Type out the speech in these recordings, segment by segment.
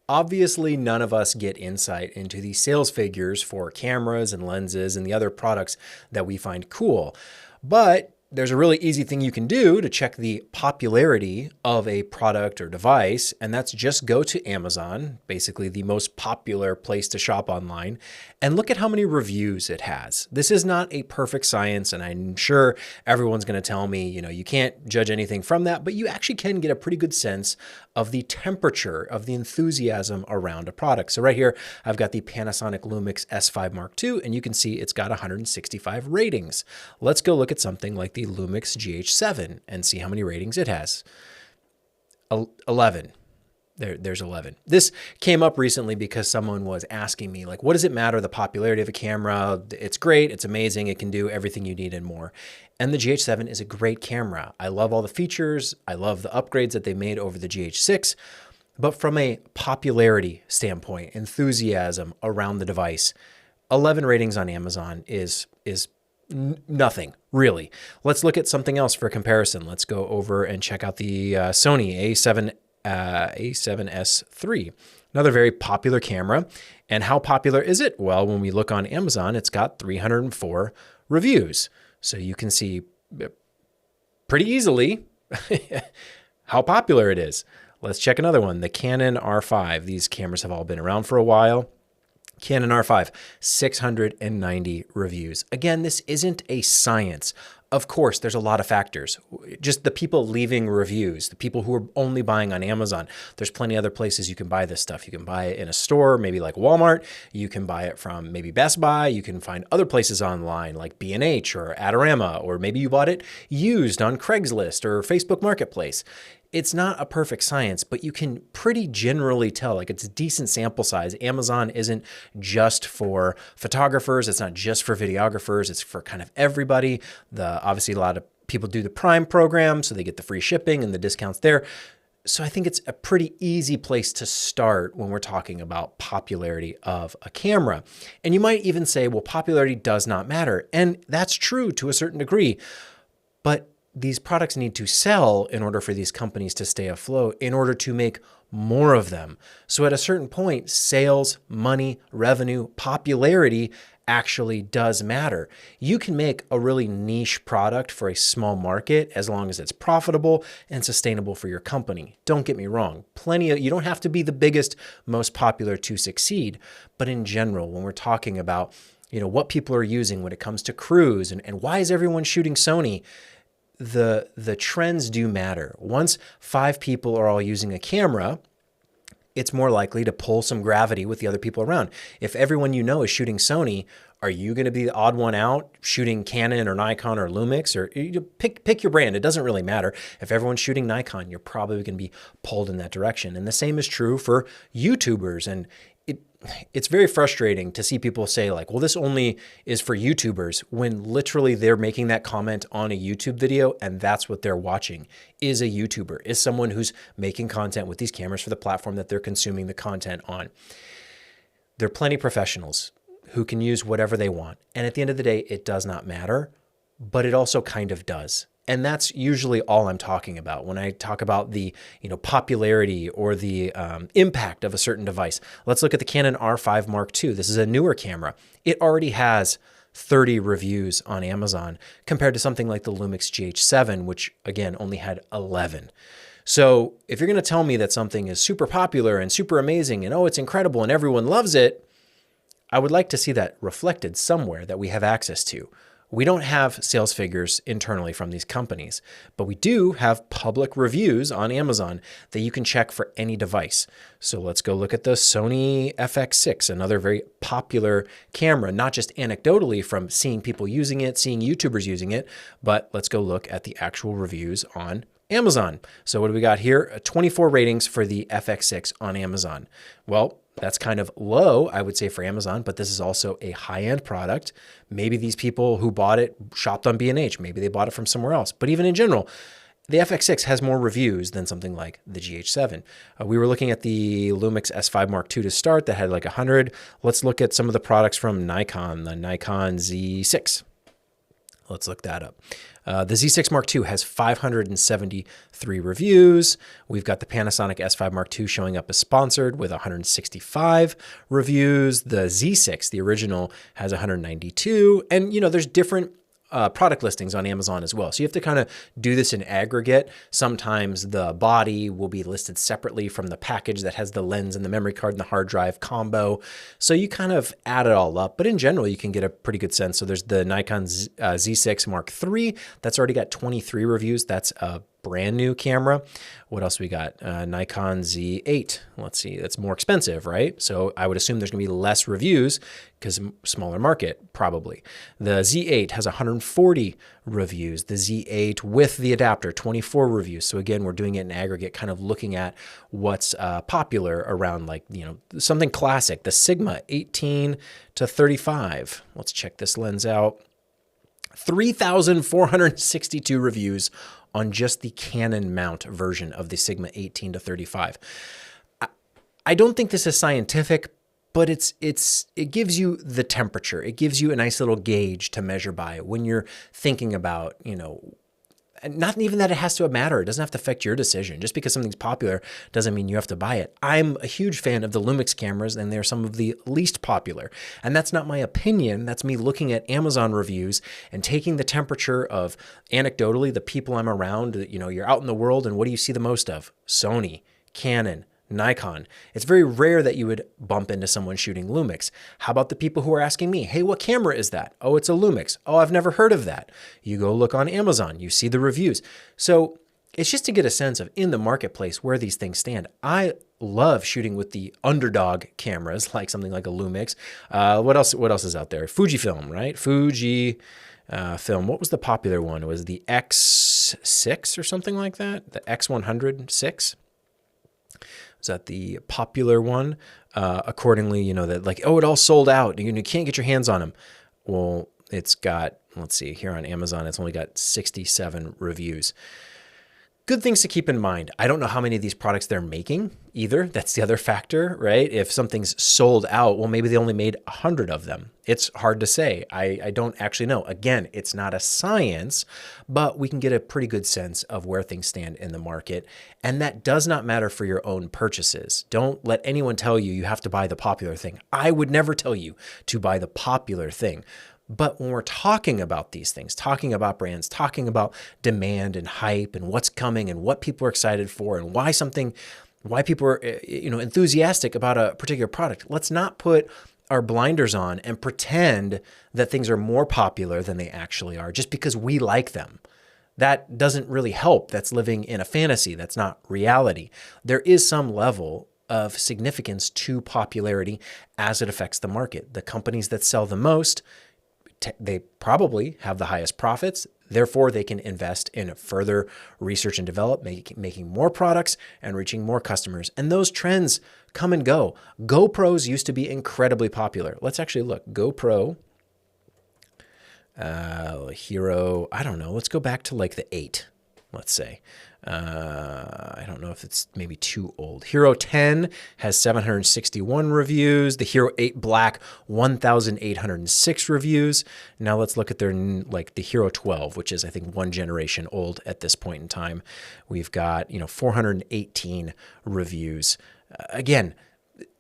Obviously, none of us get insight into the sales figures for cameras and lenses and the other products that we find cool. But there's a really easy thing you can do to check the popularity of a product or device, and that's just go to Amazon, basically the most popular place to shop online, and look at how many reviews it has. This is not a perfect science, and I'm sure everyone's going to tell me, you can't judge anything from that, but you actually can get a pretty good sense of the temperature, of the enthusiasm around a product. So right here, I've got the Panasonic Lumix S5 Mark II, and you can see it's got 165 ratings. Let's go look at something like the Lumix GH7 and see how many ratings it has. 11. There's 11. This came up recently because someone was asking me, like, what does it matter, the popularity of a camera? It's great, it's amazing, it can do everything you need and more. And the GH7 is a great camera. I love all the features. I love the upgrades that they made over the GH6. But from a popularity standpoint, enthusiasm around the device, 11 ratings on Amazon is nothing, really. Let's look at something else for comparison. Let's go over and check out the Sony A7S III, another very popular camera. And how popular is it? Well, when we look on Amazon, it's got 304 reviews. So you can see pretty easily how popular it is. Let's check another one, the Canon R5. These cameras have all been around for a while. Canon R5, 690 reviews. Again, this isn't a science. Of course, there's a lot of factors. Just the people leaving reviews, the people who are only buying on Amazon. There's plenty of other places you can buy this stuff. You can buy it in a store, maybe like Walmart. You can buy it from maybe Best Buy. You can find other places online like B&H or Adorama, or maybe you bought it used on Craigslist or Facebook Marketplace. It's not a perfect science, but you can pretty generally tell, like, it's a decent sample size. Amazon isn't just for photographers. It's not just for videographers. It's for kind of everybody. Obviously, a lot of people do the Prime program, so they get the free shipping and the discounts there. So I think it's a pretty easy place to start when we're talking about popularity of a camera. And you might even say, well, popularity does not matter. And that's true to a certain degree, but these products need to sell in order for these companies to stay afloat, in order to make more of them. So at a certain point, sales, money, revenue, popularity actually does matter. You can make a really niche product for a small market as long as it's profitable and sustainable for your company. Don't get me wrong. You don't have to be the biggest, most popular to succeed. But in general, when we're talking about, what people are using when it comes to crews and why is everyone shooting Sony, the trends do matter. Once 5 people are all using a camera, it's more likely to pull some gravity with the other people around. If everyone is shooting Sony, are you going to be the odd one out shooting Canon or Nikon or Lumix? Or pick your brand. It doesn't really matter. If everyone's shooting Nikon, you're probably going to be pulled in that direction. And the same is true for YouTubers. And it's very frustrating to see people say, like, well, this only is for YouTubers, when literally they're making that comment on a YouTube video and that's what they're watching is a YouTuber, is someone who's making content with these cameras for the platform that they're consuming the content on. There are plenty of professionals who can use whatever they want. And at the end of the day, it does not matter, but it also kind of does. And that's usually all I'm talking about when I talk about the popularity or the impact of a certain device. Let's look at the Canon R5 Mark II. This is a newer camera. It already has 30 reviews on Amazon compared to something like the Lumix GH7, which again only had 11. So if you're going to tell me that something is super popular and super amazing and it's incredible and everyone loves it, I would like to see that reflected somewhere that we have access to. We don't have sales figures internally from these companies, but we do have public reviews on Amazon that you can check for any device. So let's go look at the Sony FX6, another very popular camera, not just anecdotally from seeing people using it, seeing YouTubers using it, but let's go look at the actual reviews on Amazon. So what do we got here? 24 ratings for the FX6 on Amazon. Well, that's kind of low, I would say, for Amazon, but this is also a high-end product. Maybe these people who bought it shopped on B&H. Maybe they bought it from somewhere else. But even in general, the FX6 has more reviews than something like the GH7. We were looking at the Lumix S5 Mark II to start that had like 100. Let's look at some of the products from Nikon, the Nikon Z6. Let's look that up. The Z6 Mark II has 573 reviews. We've got the Panasonic S5 Mark II showing up as sponsored with 165 reviews. The Z6, the original, has 192. And, you know, there's different product listings on Amazon as well. So you have to kind of do this in aggregate. Sometimes the body will be listed separately from the package that has the lens and the memory card and the hard drive combo. So you kind of add it all up. But in general, you can get a pretty good sense. So there's the Nikon Z6 Mark III. That's already got 23 reviews. That's a brand new camera. What else we got? Nikon Z8. Let's see. That's more expensive, right? So I would assume there's going to be less reviews because smaller market, probably. The Z8 has 140 reviews. The Z8 with the adapter, 24 reviews. So again, we're doing it in aggregate, kind of looking at what's popular around, like, you know, something classic. The Sigma 18 to 35. Let's check this lens out. 3,462 reviews on just the Canon mount version of the Sigma 18 to 35. I don't think this is scientific, but it gives you the temperature. It gives you a nice little gauge to measure by when you're thinking about, you know, not even that it has to matter. It doesn't have to affect your decision. Just because something's popular doesn't mean you have to buy it. I'm a huge fan of the Lumix cameras, and they're some of the least popular. And that's not my opinion. That's me looking at Amazon reviews and taking the temperature of, anecdotally, the people I'm around. You know, you're out in the world, and what do you see the most of? Sony, Canon, Nikon. It's very rare that you would bump into someone shooting Lumix. How about the people who are asking me, hey, what camera is that? Oh, it's a Lumix. Oh, I've never heard of that. You go look on Amazon, you see the reviews. So it's just to get a sense of, in the marketplace, where these things stand. I love shooting with the underdog cameras, like something like a Lumix. What else is out there? Fujifilm, right? Fuji film. What was the popular one? It was the X6 or something like that? The X100 Is that the popular one? Accordingly, you know, that like, oh, it all sold out. You can't get your hands on them. Well, it's got, let's see, here on Amazon, it's only got 67 reviews. Good things to keep in mind. I don't know how many of these products they're making either. That's the other factor, right? If something's sold out, well, maybe they only made 100 of them. It's hard to say. I don't actually know. Again, it's not a science, but we can get a pretty good sense of where things stand in the market. And that does not matter for your own purchases. Don't let anyone tell you you have to buy the popular thing. I would never tell you to buy the popular thing. But when we're talking about these things, talking about brands, talking about demand and hype and what's coming and what people are excited for and why people are, you know, enthusiastic about a particular product, let's not put our blinders on and pretend that things are more popular than they actually are just because we like them. That doesn't really help. That's living in a fantasy. That's not reality. There is some level of significance to popularity as it affects the market. The companies that sell the most, they probably have the highest profits. Therefore, they can invest in further research and development, making more products and reaching more customers. And those trends come and go. GoPros used to be incredibly popular. Let's actually look. GoPro, Hero, I don't know. Let's go back to like the 8, let's say. I don't know if it's maybe too old. Hero 10 has 761 reviews. The Hero 8 Black, 1,806 reviews. Now let's look at their, like the Hero 12, which is I think one generation old at this point in time. We've got, 418 reviews. Again,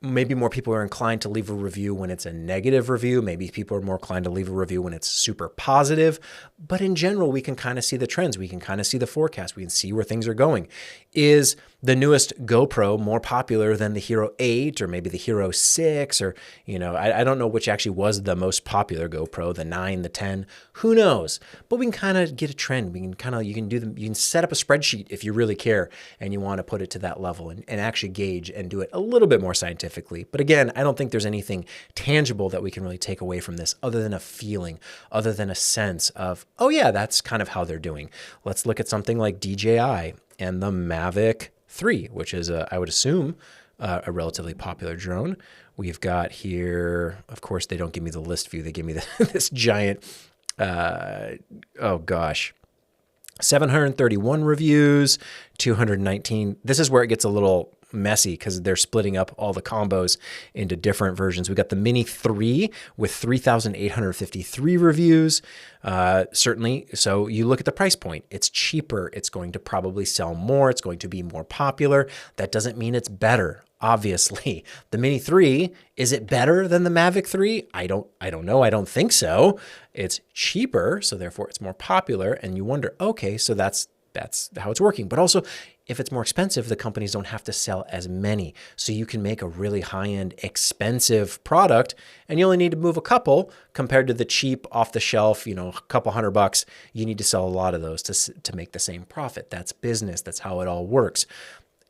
maybe more people are inclined to leave a review when it's a negative review. Maybe people are more inclined to leave a review when it's super positive. But in general, we can kind of see the trends. We can kind of see the forecast. We can see where things are going. Is the newest GoPro more popular than the Hero 8 or maybe the Hero 6? Or, I don't know which actually was the most popular GoPro, the 9, the 10. Who knows? But we can kind of get a trend. We can kind of, you can set up a spreadsheet if you really care and you want to put it to that level and actually gauge and do it a little bit more scientifically. But again, I don't think there's anything tangible that we can really take away from this other than a feeling, other than a sense of, oh yeah, that's kind of how they're doing. Let's look at something like DJI and the Mavic 3, which is, I would assume, a relatively popular drone. We've got here, of course, they don't give me the list view. They give me this giant, 731 reviews, 219. This is where it gets a little messy because they're splitting up all the combos into different versions. We got the Mini 3 with 3,853 reviews. Certainly, so you look at the price point. It's cheaper. It's going to probably sell more. It's going to be more popular. That doesn't mean it's better. Obviously, the Mini 3, is it better than the Mavic 3? I don't know. I don't think so. It's cheaper, so therefore it's more popular. And you wonder, okay, so that's how it's working. But also, if it's more expensive, the companies don't have to sell as many. So you can make a really high-end, expensive product, and you only need to move a couple compared to the cheap, off-the-shelf, a couple $100. You need to sell a lot of those to make the same profit. That's business. That's how it all works.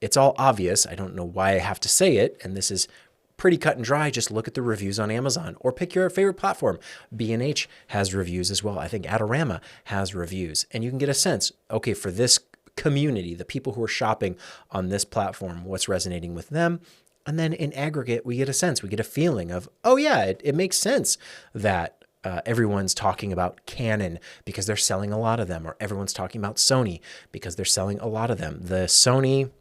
It's all obvious. I don't know why I have to say it, and this is pretty cut and dry. Just look at the reviews on Amazon or pick your favorite platform. B&H has reviews as well. I think Adorama has reviews, and you can get a sense, okay, for this community, the people who are shopping on this platform, what's resonating with them. And then in aggregate, we get a sense, we get a feeling of, oh yeah, it makes sense that everyone's talking about Canon because they're selling a lot of them, or everyone's talking about Sony because they're selling a lot of them. The Sony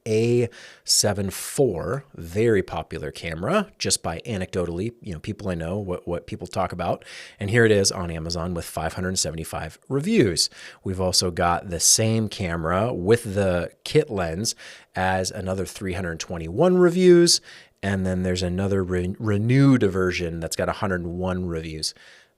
A7 IV, very popular camera, just by anecdotally, people I know, what people talk about. And here it is on Amazon with 575 reviews. We've also got the same camera with the kit lens as another 321 reviews. And then there's another renewed version that's got 101 reviews.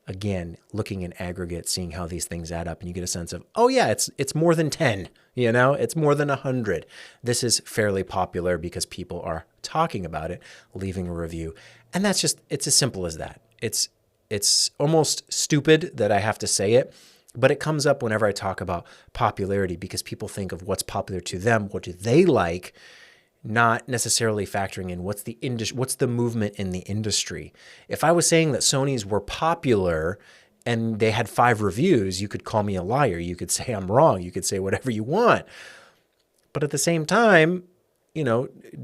Again, looking in aggregate, seeing how these things add up, and you get a sense of, oh yeah, it's more than 10, it's more than 100. This is fairly popular because people are talking about it, leaving a review. And that's just, it's as simple as that. It's almost stupid that I have to say it, but it comes up whenever I talk about popularity because people think of what's popular to them, what do they like, not necessarily factoring in what's the movement in the industry. If I was saying that Sonys were popular and they had 5 reviews, you could call me a liar. You could say I'm wrong. You could say whatever you want. But at the same time,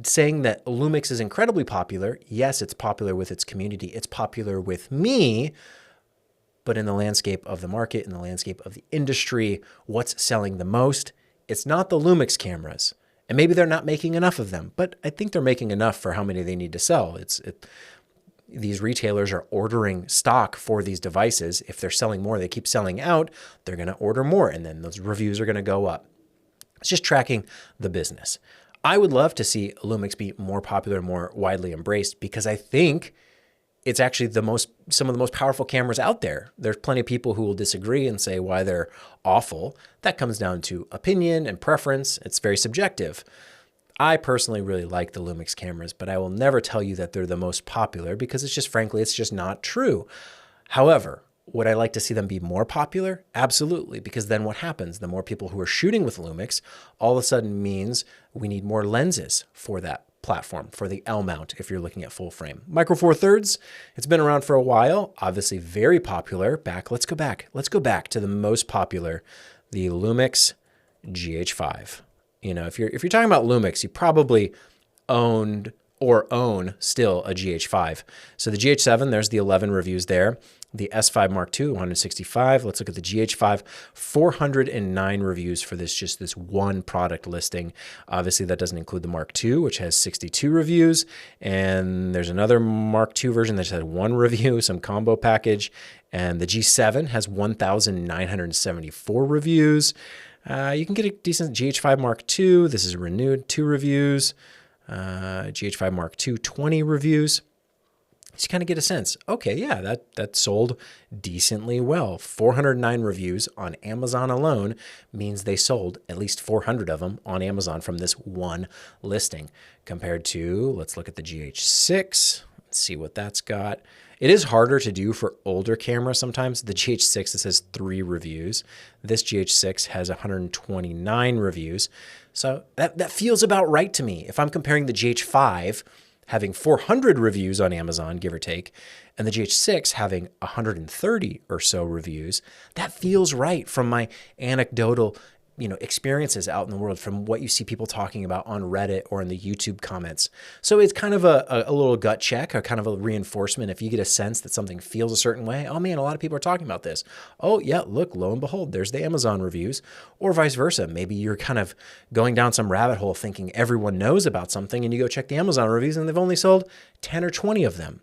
saying that Lumix is incredibly popular, yes, it's popular with its community. It's popular with me. But in the landscape of the market, in the landscape of the industry, what's selling the most? It's not the Lumix cameras. And maybe they're not making enough of them, but I think they're making enough for how many they need to sell. These retailers are ordering stock for these devices. If they're selling more, they keep selling out, they're going to order more, and then those reviews are going to go up. It's just tracking the business. I would love to see Lumix be more popular, more widely embraced, because I think it's actually some of the most powerful cameras out there. There's plenty of people who will disagree and say why they're awful. That comes down to opinion and preference. It's very subjective. I personally really like the Lumix cameras, but I will never tell you that they're the most popular because frankly, it's just not true. However, would I like to see them be more popular? Absolutely, because then what happens? The more people who are shooting with Lumix all of a sudden means we need more lenses for that platform, for the L mount if you're looking at full frame. Micro Four Thirds, it's been around for a while, obviously very popular. Let's go back to the most popular, the Lumix GH5. If you're talking about Lumix, you probably owned or own still a GH5. So the GH7, there's the 11 reviews there. The S5 Mark II, 165. Let's look at the GH5, 409 reviews for just this one product listing. Obviously, that doesn't include the Mark II, which has 62 reviews. And there's another Mark II version that just had 1 review, some combo package. And the G7 has 1,974 reviews. You can get a decent GH5 Mark II. This is renewed, 2 reviews. GH5 Mark II, 20 reviews. You kind of get a sense. Okay, yeah, that sold decently well. 409 reviews on Amazon alone means they sold at least 400 of them on Amazon from this one listing. Compared to, let's look at the GH6. Let's see what that's got. It is harder to do for older cameras sometimes. The GH6, this has 3 reviews. This GH6 has 129 reviews. So that feels about right to me. If I'm comparing the GH5 having 400 reviews on Amazon, give or take, and the GH6 having 130 or so reviews, that feels right from my anecdotal experiences out in the world from what you see people talking about on Reddit or in the YouTube comments. So it's kind of a little gut check, or kind of a reinforcement. If you get a sense that something feels a certain way, oh man, a lot of people are talking about this. Oh yeah, look, lo and behold, there's the Amazon reviews, or vice versa. Maybe you're kind of going down some rabbit hole thinking everyone knows about something, and you go check the Amazon reviews and they've only sold 10 or 20 of them.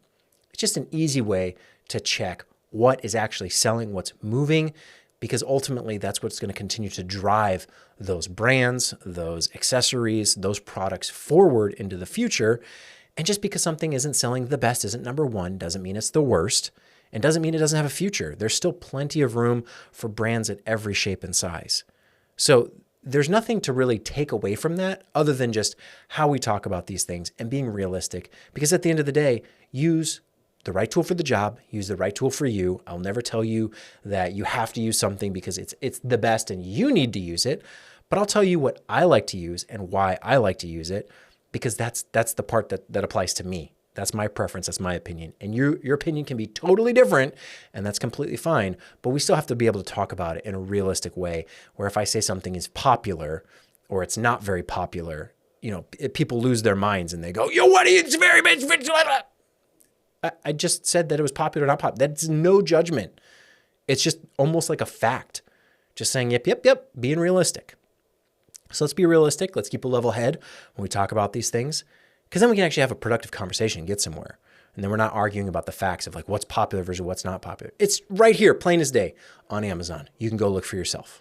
It's just an easy way to check what is actually selling, what's moving, because ultimately that's what's going to continue to drive those brands, those accessories, those products forward into the future. And just because something isn't selling the best, isn't number one, doesn't mean it's the worst, and doesn't mean it doesn't have a future. There's still plenty of room for brands at every shape and size. So there's nothing to really take away from that other than just how we talk about these things and being realistic, because at the end of the day, use the right tool for the job, use the right tool for you. I'll never tell you that you have to use something because it's the best and you need to use it, but I'll tell you what I like to use and why I like to use it, because that's the part that applies to me. That's my preference, that's my opinion. And your opinion can be totally different, and that's completely fine, but we still have to be able to talk about it in a realistic way, where if I say something is popular or it's not very popular, people lose their minds and they go, yo, what are you, it's very much. I just said that it was popular or not popular. That's no judgment. It's just almost like a fact. Just saying, yep, being realistic. So let's be realistic. Let's keep a level head when we talk about these things, because then we can actually have a productive conversation and get somewhere. And then we're not arguing about the facts of like what's popular versus what's not popular. It's right here, plain as day, on Amazon. You can go look for yourself.